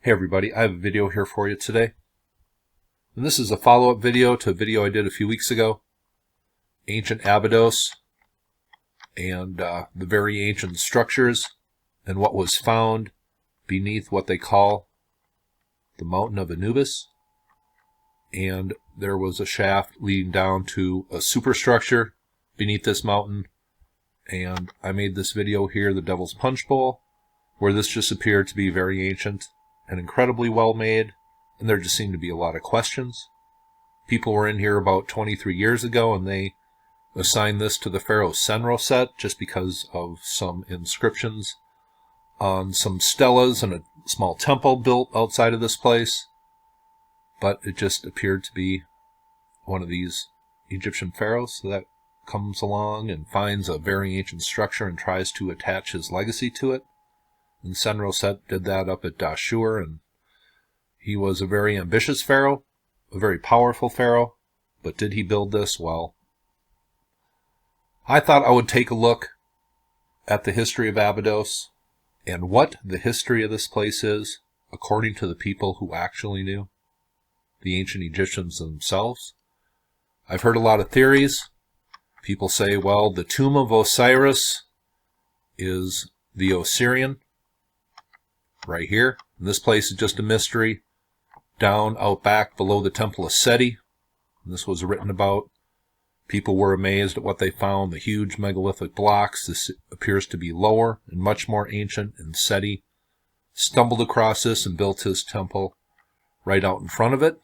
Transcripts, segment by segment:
Hey everybody, I have a video here for you today. And this is a follow-up video to a video I did a few weeks ago. Ancient Abydos and the very ancient structures and what was found beneath what they call the mountain of Anubis. And there was a shaft leading down to a superstructure beneath this mountain. And I made this video here, the Devil's Punchbowl, where this just appeared to be very ancient and incredibly well made, and there just seemed to be a lot of questions. People were in here about 23 years ago, and they assigned this to the pharaoh Senroset just because of some inscriptions on some stelas and a small temple built outside of this place. But it just appeared to be one of these Egyptian pharaohs that comes along and finds a very ancient structure and tries to attach his legacy to it. And Senroset did that up at Dashur, and he was a very ambitious pharaoh, a very powerful pharaoh, but did he build this? Well, I thought I would take a look at the history of Abydos and what the history of this place is, according to the people who actually knew, the ancient Egyptians themselves. I've heard a lot of theories. People say, well, the Tomb of Osiris is the Osirian, right here. And this place is just a mystery. Down out back below the Temple of Seti. And this was written about. People were amazed at what they found, the huge megalithic blocks. This appears to be lower and much more ancient, and Seti stumbled across this and built his temple right out in front of it.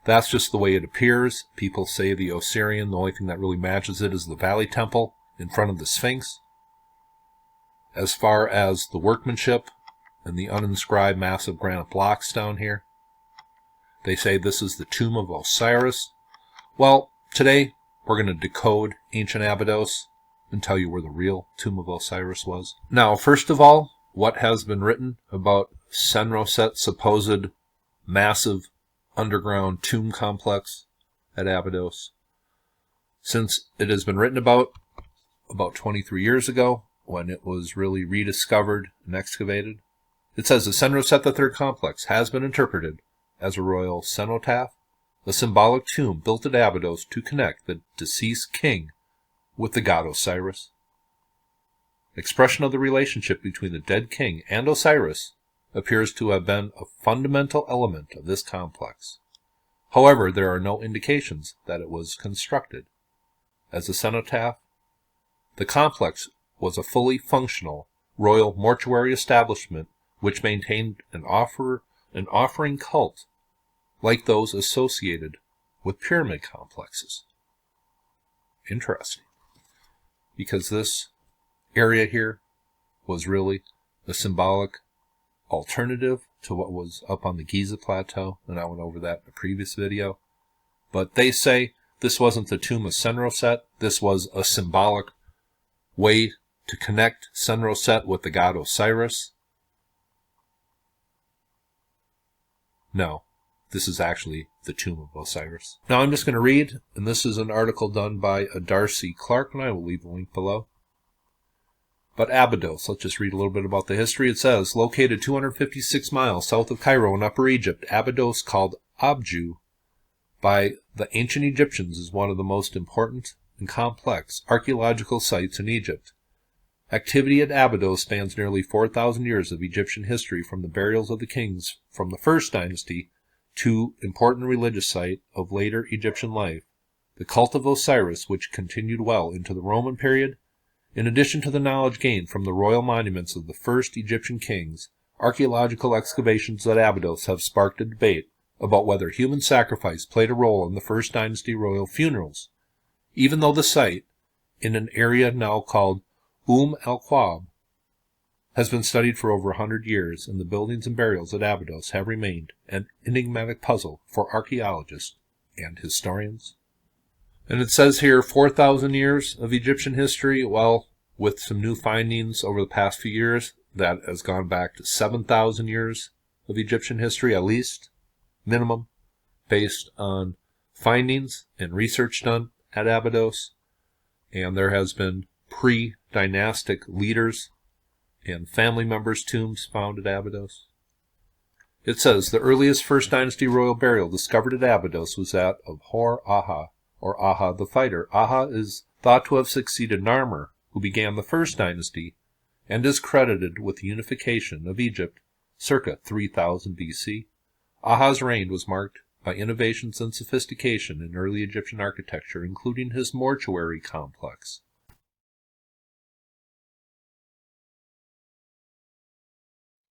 That's just the way it appears. People say the Osirian, the only thing that really matches it is the Valley Temple in front of the Sphinx. As far as the workmanship and the uninscribed massive granite blocks down here, they say this is the Tomb of Osiris. Well, today we're going to decode ancient Abydos and tell you where the real Tomb of Osiris was. Now, first of all, what has been written about Senroset's supposed massive underground tomb complex at Abydos? Since it has been written about 23 years ago, when it was really rediscovered and excavated. It says the Senroset III complex has been interpreted as a royal cenotaph, a symbolic tomb built at Abydos to connect the deceased king with the god Osiris. Expression of the relationship between the dead king and Osiris appears to have been a fundamental element of this complex. However, there are no indications that it was constructed as a cenotaph. The complex was a fully functional royal mortuary establishment which maintained an offering cult like those associated with pyramid complexes. Interesting. Because this area here was really a symbolic alternative to what was up on the Giza Plateau, and I went over that in a previous video. But they say this wasn't the tomb of Senroset, this was a symbolic way to connect Senroset with the god Osiris. No, this is actually the Tomb of Osiris. Now I'm just going to read, and this is an article done by Darcy Clark, and I will leave a link below. But Abydos, let's just read a little bit about the history. It says, located 256 miles south of Cairo in Upper Egypt, Abydos, called Abju by the ancient Egyptians, is one of the most important and complex archaeological sites in Egypt. Activity at Abydos spans nearly 4,000 years of Egyptian history, from the burials of the kings from the first dynasty to important religious site of later Egyptian life, the cult of Osiris, which continued well into the Roman period. In addition to the knowledge gained from the royal monuments of the first Egyptian kings, archaeological excavations at Abydos have sparked a debate about whether human sacrifice played a role in the first dynasty royal funerals. Even though the site, in an area now called al-Qab, has been studied for over 100 years, and the buildings and burials at Abydos have remained an enigmatic puzzle for archaeologists and historians. And it says here 4,000 years of Egyptian history. Well, with some new findings over the past few years, that has gone back to 7,000 years of Egyptian history, at least, minimum, based on findings and research done at Abydos. And there has been pre-dynastic leaders and family members' tombs found at Abydos. It says, the earliest First Dynasty royal burial discovered at Abydos was that of Hor-Aha, or Aha the fighter. Aha is thought to have succeeded Narmer, who began the First Dynasty, and is credited with the unification of Egypt circa 3000 BC. Aha's reign was marked by innovations and sophistication in early Egyptian architecture, including his mortuary complex.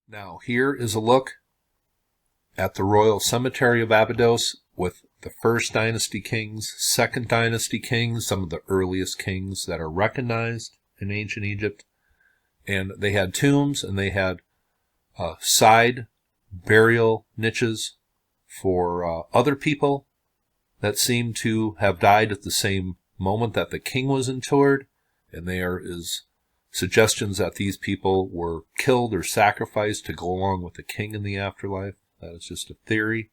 Now, here is a look at the royal cemetery of Abydos with the First Dynasty kings, Second Dynasty kings, some of the earliest kings that are recognized in ancient Egypt. And they had tombs, and they had side burial niches for other people that seem to have died at the same moment that the king was interred. And there is suggestions that these people were killed or sacrificed to go along with the king in the afterlife. That is just a theory.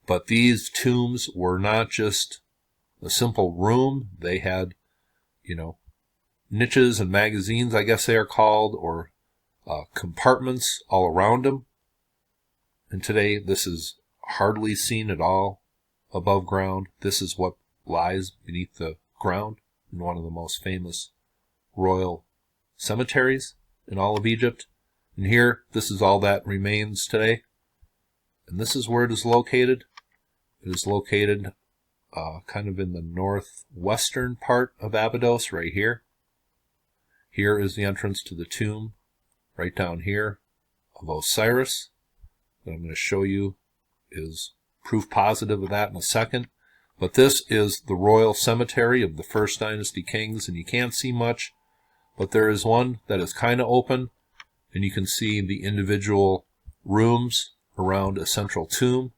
But these tombs were not just a simple room. They had, niches and magazines, I guess they are called, or compartments all around them. And today, this is hardly seen at all above ground. This is what lies beneath the ground in one of the most famous royal cemeteries in all of Egypt. And here, this is all that remains today. And this is where it is located. It is located kind of in the northwestern part of Abydos, right here. Here is the entrance to the tomb, right down here, of Osiris. That I'm going to show you is proof positive of that in a second. But this is the royal cemetery of the First Dynasty kings, and you can't see much, but there is one that is kind of open, and you can see the individual rooms around a central tomb.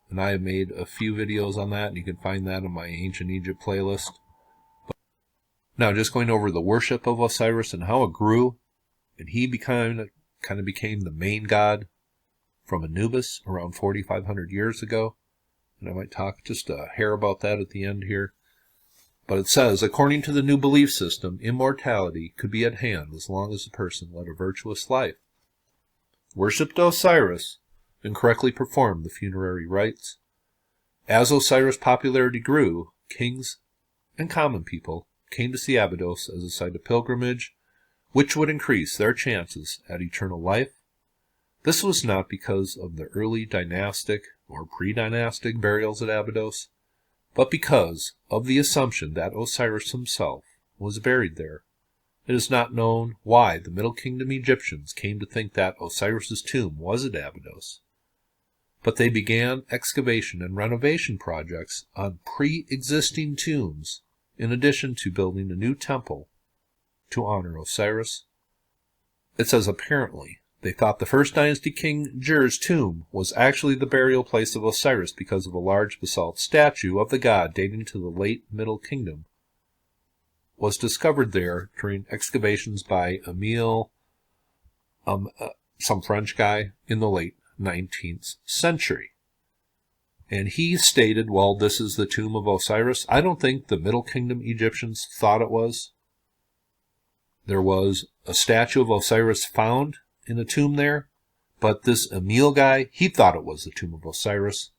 And I have made a few videos on that, and you can find that in my Ancient Egypt playlist. Now, just going over the worship of Osiris and how it grew, and he kind of became the main god from Anubis around 4,500 years ago. And I might talk just a hair about that at the end here. But it says, according to the new belief system, immortality could be at hand as long as the person led a virtuous life, worshipped Osiris, and correctly performed the funerary rites. As Osiris' popularity grew, kings and common people came to see Abydos as a site of pilgrimage, which would increase their chances at eternal life. This was not because of the early dynastic or pre-dynastic burials at Abydos, but because of the assumption that Osiris himself was buried there. It is not known why the Middle Kingdom Egyptians came to think that Osiris's tomb was at Abydos, but they began excavation and renovation projects on pre-existing tombs in addition to building a new temple to honor Osiris. It says apparently they thought the First Dynasty King Jer's tomb was actually the burial place of Osiris because of a large basalt statue of the god dating to the late Middle Kingdom was discovered there during excavations by Emile, some French guy, in the late 19th century. And he stated, well, this is the tomb of Osiris. I don't think the Middle Kingdom Egyptians thought it was. There was a statue of Osiris found in a tomb there, but this Emile guy, he thought it was the tomb of Osiris.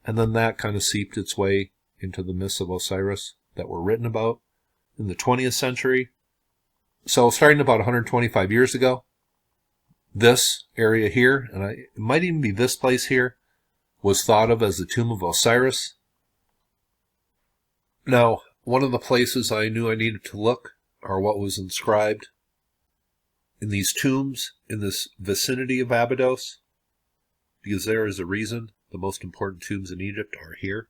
And then that kind of seeped its way into the myths of Osiris that were written about in the 20th century. So starting about 125 years ago, this area here, and it might even be this place here, was thought of as the tomb of Osiris. Now, one of the places I knew I needed to look are what was inscribed in these tombs in this vicinity of Abydos, because there is a reason the most important tombs in Egypt are here.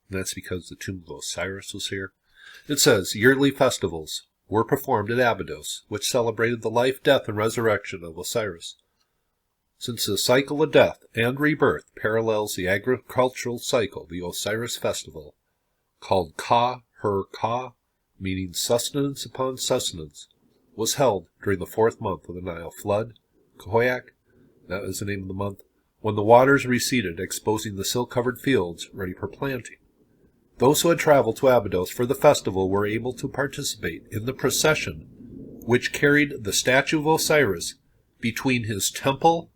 And that's because the tomb of Osiris was here. It says, yearly festivals were performed at Abydos, which celebrated the life, death, and resurrection of Osiris. Since the cycle of death and rebirth parallels the agricultural cycle, the Osiris Festival, called Ka-her-Ka, meaning sustenance upon sustenance, was held during the 4th month of the Nile flood, Kohoyak, that is the name of the month, when the waters receded, exposing the silt-covered fields ready for planting. Those who had traveled to Abydos for the festival were able to participate in the procession which carried the statue of Osiris between his temple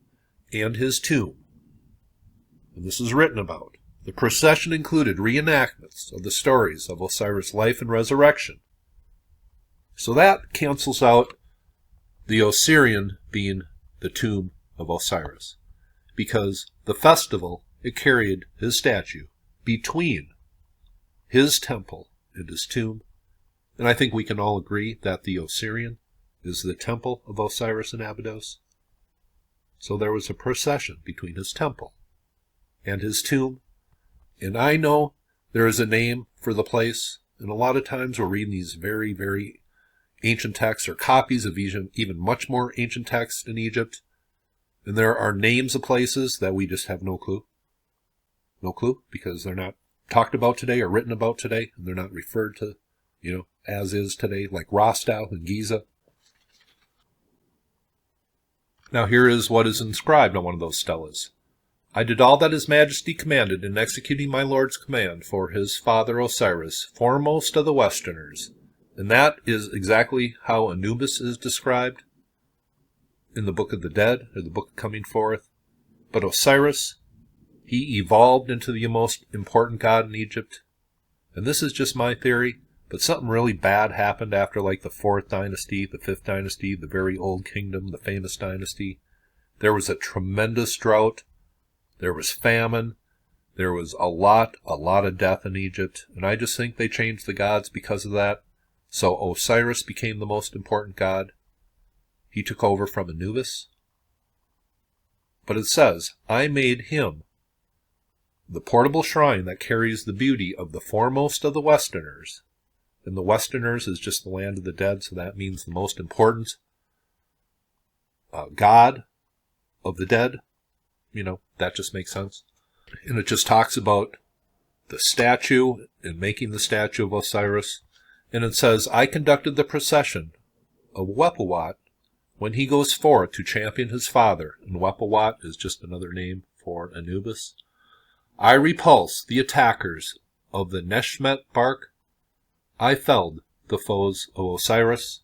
and his tomb. And this is written about. The procession included reenactments of the stories of Osiris' life and resurrection. So that cancels out the Osirian being the tomb of Osiris, because the festival, it carried his statue between his temple and his tomb. And I think we can all agree that the Osirian is the temple of Osiris in Abydos. So there was a procession between his temple and his tomb. And I know there is a name for the place, and a lot of times we're reading these very, very ancient texts or copies of even much more ancient texts in Egypt. And there are names of places that we just have no clue. No clue, because they're not talked about today or written about today, and they're not referred to, as is today, like Rostov and Giza. Now here is what is inscribed on one of those stelas. I did all that His Majesty commanded in executing my Lord's command for his father Osiris, foremost of the Westerners. And that is exactly how Anubis is described in the Book of the Dead, or the Book of Coming Forth. But Osiris, he evolved into the most important god in Egypt. And this is just my theory, but something really bad happened after like the 4th dynasty, the 5th dynasty, the very old kingdom, the famous dynasty. There was a tremendous drought. There was famine. There was a lot of death in Egypt. And I just think they changed the gods because of that. So Osiris became the most important god. He took over from Anubis. But it says, I made him the portable shrine that carries the beauty of the foremost of the Westerners. And the Westerners is just the land of the dead, so that means the most important god of the dead. That just makes sense. And it just talks about the statue and making the statue of Osiris. And it says, I conducted the procession of Wepawat when he goes forth to champion his father. And Wepawat is just another name for Anubis. I repulsed the attackers of the Neshmet bark. I felled the foes of Osiris.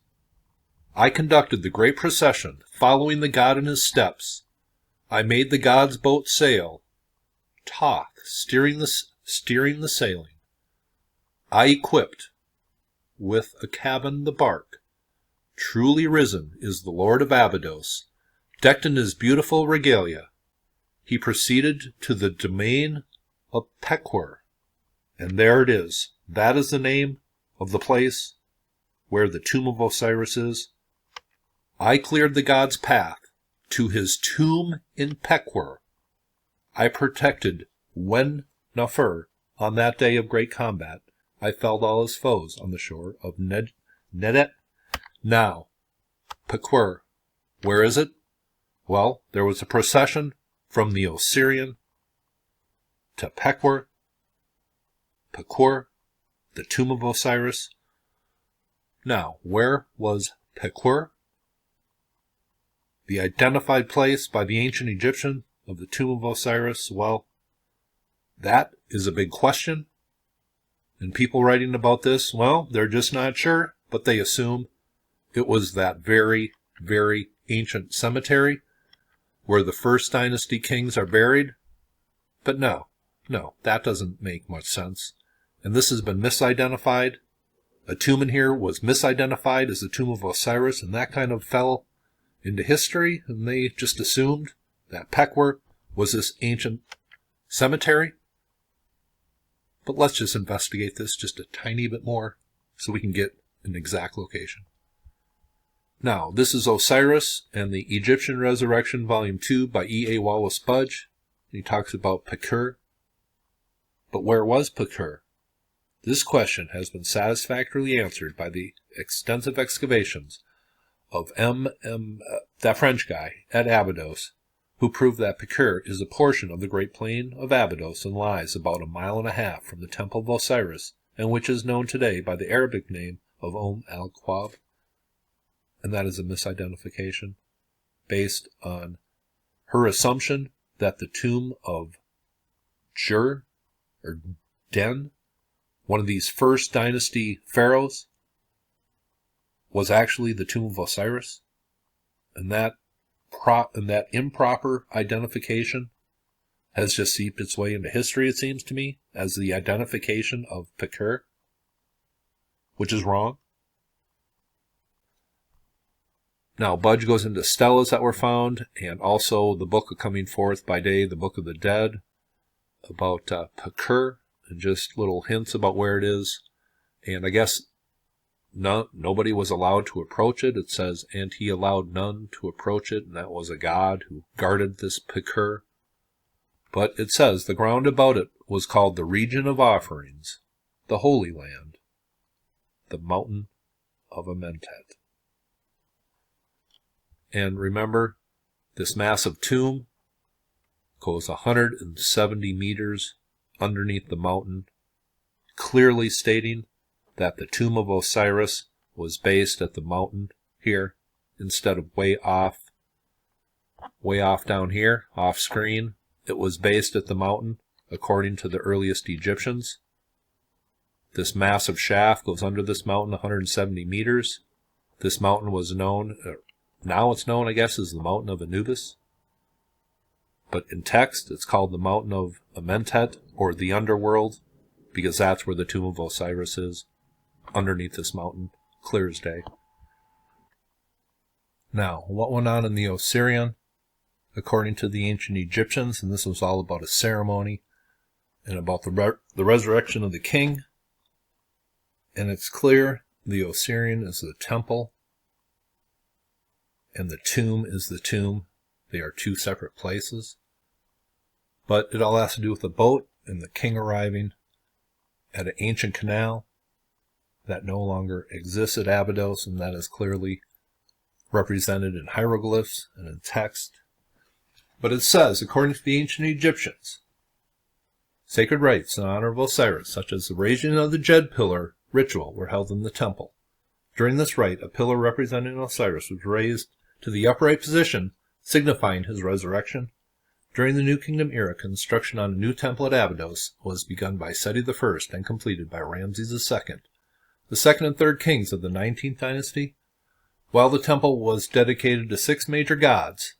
I conducted the great procession, following the god in his steps. I made the god's boat sail, Thoth steering the sailing. I equipped with a cabin the bark. Truly risen is the Lord of Abydos, decked in his beautiful regalia. He proceeded to the domain of Peqer, and there it is. That is the name of the place where the tomb of Osiris is. I cleared the god's path to his tomb in Peqer. I protected Wen-Nefer on that day of great combat. I felled all his foes on the shore of Nedet. Now, Peqer, where is it? Well, there was a procession from the Osirian to Peqer, the tomb of Osiris. Now, where was Peqer? The identified place by the ancient Egyptian of the tomb of Osiris, well, that is a big question. And people writing about this, well, they're just not sure, but they assume it was that very, very ancient cemetery where the 1st dynasty kings are buried. But no, that doesn't make much sense. And this has been misidentified. A tomb in here was misidentified as the tomb of Osiris, and that kind of fell into history, and they just assumed that Peqer was this ancient cemetery. But let's just investigate this just a tiny bit more so we can get an exact location. Now, this is Osiris and the Egyptian Resurrection, Volume 2 by E.A. Wallace Budge. He talks about Peqer. But where was Peqer? This question has been satisfactorily answered by the extensive excavations of that French guy at Abydos, who proved that Peqer is a portion of the Great Plain of Abydos and lies about 1.5 miles from the Temple of Osiris, and which is known today by the Arabic name of al-Quab. And that is a misidentification based on her assumption that the tomb of Jur, or Den, one of these 1st dynasty pharaohs, was actually the Tomb of Osiris, and that improper identification has just seeped its way into history, it seems to me, as the identification of Peqer, which is wrong. Now, Budge goes into stelas that were found, and also the Book of Coming Forth by Day, the Book of the Dead, about Peqer, and just little hints about where it is. And I guess nobody was allowed to approach it. It says, and he allowed none to approach it, and that was a god who guarded this Peqer. But it says, the ground about it was called the region of offerings, the Holy Land, the mountain of Amentet. And remember, this massive tomb goes 170 meters underneath the mountain, clearly stating that the Tomb of Osiris was based at the mountain here instead of way off down here, off screen. It was based at the mountain, according to the earliest Egyptians. This massive shaft goes under this mountain 170 meters. This mountain was known, now it's known, I guess, as the Mountain of Anubis. But in text, it's called the Mountain of Amentet, or the Underworld, because that's where the Tomb of Osiris is, underneath this mountain, clear as day. Now, what went on in the Osirian? According to the ancient Egyptians, and this was all about a ceremony and about the resurrection of the king. And it's clear the Osirian is the temple and the tomb is the tomb. They are two separate places. But it all has to do with the boat and the king arriving at an ancient canal that no longer exists at Abydos, and that is clearly represented in hieroglyphs and in text. But it says, according to the ancient Egyptians, sacred rites in honor of Osiris, such as the raising of the Jed pillar ritual, were held in the temple. During this rite, a pillar representing Osiris was raised to the upright position, signifying his resurrection. During the New Kingdom era, construction on a new temple at Abydos was begun by Seti I and completed by Ramses II, the second and third kings of the 19th dynasty. While the temple was dedicated to 6 major gods,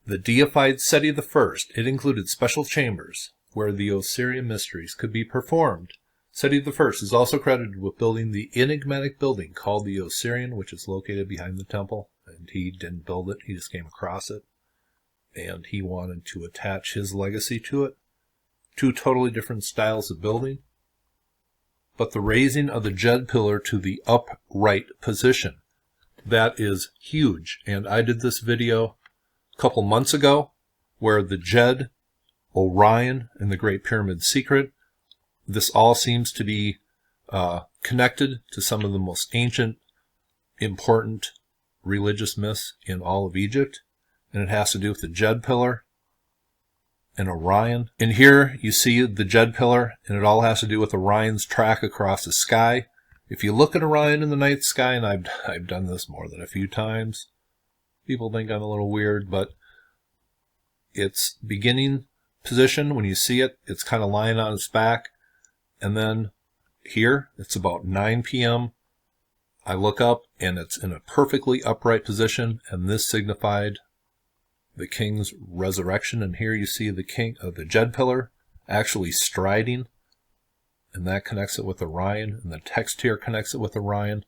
the deified Seti I, it included special chambers where the Osirian mysteries could be performed. Seti I is also credited with building the enigmatic building called the Osirian, which is located behind the temple. And he didn't build it, he just came across it. And he wanted to attach his legacy to it. 2 totally different styles of building. But the raising of the Jed pillar to the upright position, that is huge. And I did this video a couple months ago where the Jed, Orion, and the Great Pyramid secret, this all seems to be connected to some of the most ancient, important religious myths in all of Egypt. And it has to do with the Jed pillar and Orion. And here you see the Jed pillar, and it all has to do with Orion's track across the sky. If you look at Orion in the night sky, and I've done this more than a few times, people think I'm a little weird, but its beginning position, when you see it, it's kind of lying on its back. And then here, it's about 9 p.m. I look up, and it's in a perfectly upright position, and this signified the king's resurrection. And here you see the king of the Jed pillar actually striding, and that connects it with Orion, and the text here connects it with Orion.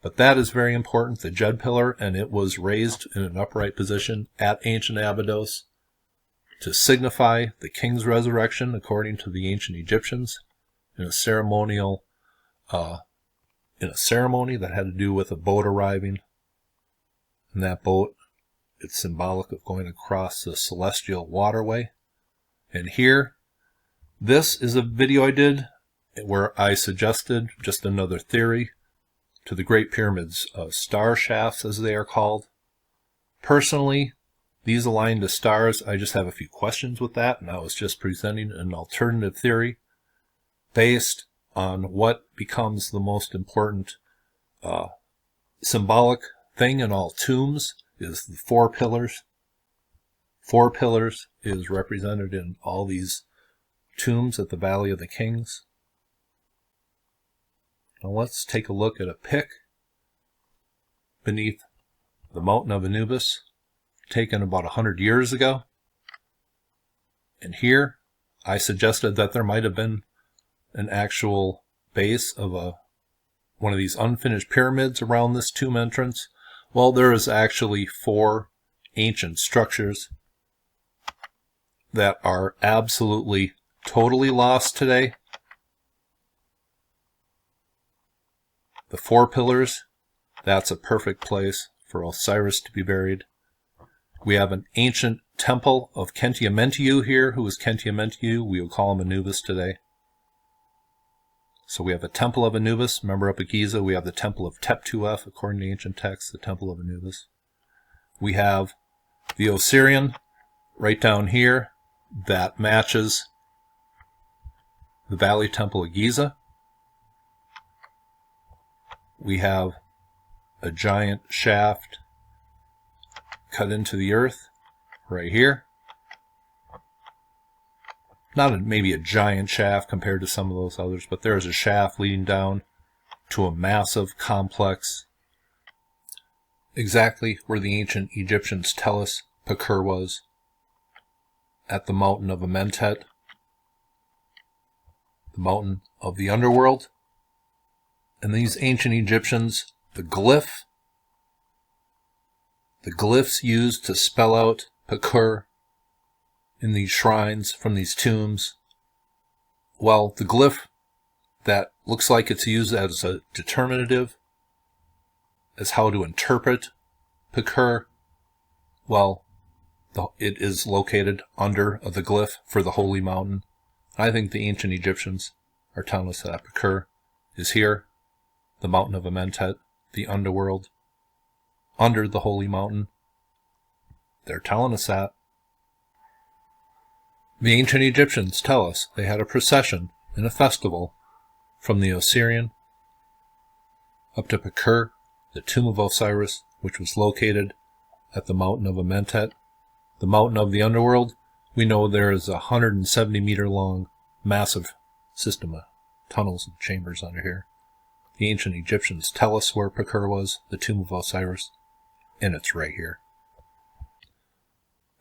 But that is very important, the Jed pillar, and it was raised in an upright position at ancient Abydos to signify the king's resurrection, according to the ancient Egyptians, in a ceremony that had to do with a boat arriving. And that boat, it's symbolic of going across the celestial waterway. And here, this is a video I did where I suggested just another theory to the Great Pyramids of star shafts, as they are called. Personally, these align to stars. I just have a few questions with that, and I was just presenting an alternative theory based on what becomes the most important symbolic thing in all tombs is the 4 pillars. 4 pillars is represented in all these tombs at the Valley of the Kings. Now let's take a look at a pic beneath the mountain of Anubis, taken about 100 years ago. And here I suggested that there might have been an actual base of one of these unfinished pyramids around this tomb entrance. Well, there is actually 4 ancient structures that are absolutely totally lost today. The 4 pillars, that's a perfect place for Osiris to be buried. We have an ancient temple of Khentiamentiu here. Who is Khentiamentiu? We would call him Anubis today. So we have a temple of Anubis. Remember up at Giza, we have the temple of Tep-2F, according to ancient texts, the temple of Anubis. We have the Osirian right down here that matches the Valley Temple of Giza. We have a giant shaft cut into the earth right here. Not maybe a giant shaft compared to some of those others, but there is a shaft leading down to a massive complex, exactly where the ancient Egyptians tell us Peqer was, at the mountain of Amentet, the mountain of the underworld. And these ancient Egyptians, the glyphs used to spell out Peqer in these shrines from these tombs, well, the glyph that looks like it's used as a determinative as how to interpret Peqer, well, it is located under the glyph for the holy mountain. I think the ancient Egyptians are telling us that Peqer is here, the mountain of Amentet, the underworld, under the holy mountain. They're telling us that. The ancient Egyptians tell us they had a procession and a festival from the Osirian up to Peqer, the tomb of Osiris, which was located at the mountain of Amentet, the mountain of the underworld. We know there is a 170-meter long massive system of tunnels and chambers under here. The ancient Egyptians tell us where Peqer was, the tomb of Osiris, and it's right here.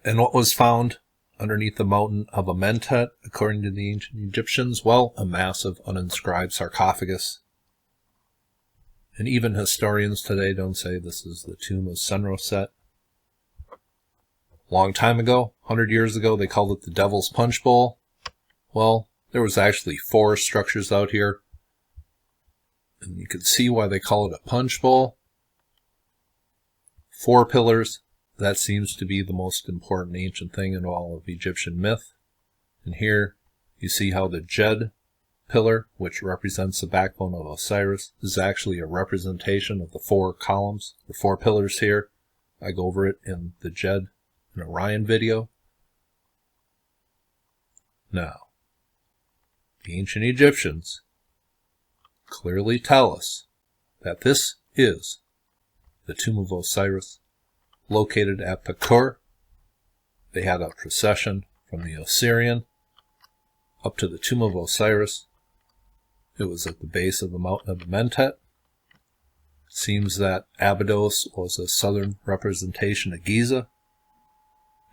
And what was found underneath the mountain of Amentet, according to the ancient Egyptians? Well, a massive uninscribed sarcophagus. And even historians today don't say this is the tomb of Senroset. Long time ago, 100 years ago, they called it the Devil's Punchbowl. Well, there was actually 4 structures out here. And you can see why they call it a punch bowl. 4 pillars. That seems to be the most important ancient thing in all of Egyptian myth. And here you see how the Jed pillar, which represents the backbone of Osiris, is actually a representation of the 4 columns, the 4 pillars here. I go over it in the Jed and Orion video. Now, the ancient Egyptians clearly tell us that this is the tomb of Osiris, located at Peqer. They had a procession from the Osirian up to the tomb of Osiris. It was at the base of the mountain of Amentet. Seems that Abydos was a southern representation of Giza,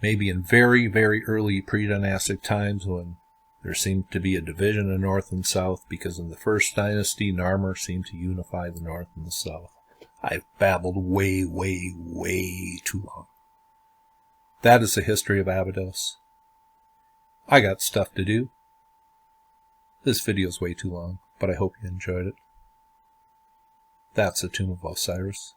maybe in very, very early pre-dynastic times when there seemed to be a division in north and south, because in the first dynasty, Narmer seemed to unify the north and the south. I've babbled way, way, way too long. That is the history of Abydos. I got stuff to do. This video is way too long, but I hope you enjoyed it. That's the tomb of Osiris.